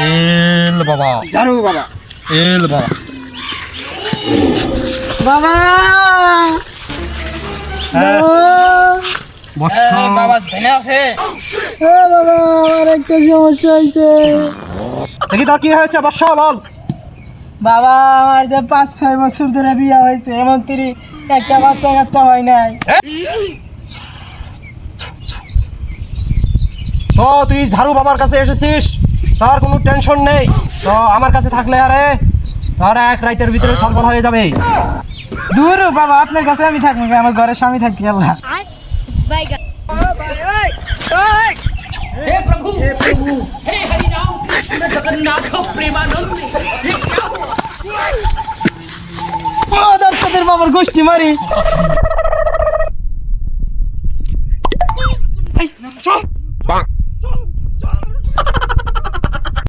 এল বাবা ঝাড়ু বাবা এল বাবা বাবা হ্যাঁ বর্ষা বাবা ধনে আছে বাবা আমার একটা সমস্যা হয়েছে। দেখি তোর কি হয়েছে বর্ষা বল। বাবা আমার যে 5-6 বছর ধরে বিয়ে হয়েছে এমন তিরি একটা বাচ্চা কাচ্চা হয় নাই। তো তুই ঝাড়ু বাবার কাছে এসেছিস, তোর কোনো টেনশন নেই। তো আমার কাছে থাকলে আরে তোর এক রাতের ভিতরে সফল হয়ে যাবে। দূর বাবা আপনার কাছে আমি থাকবো না, আমার ঘরের স্বামী থাকতে আল্লাহ। বাবার গোষ্ঠী মারি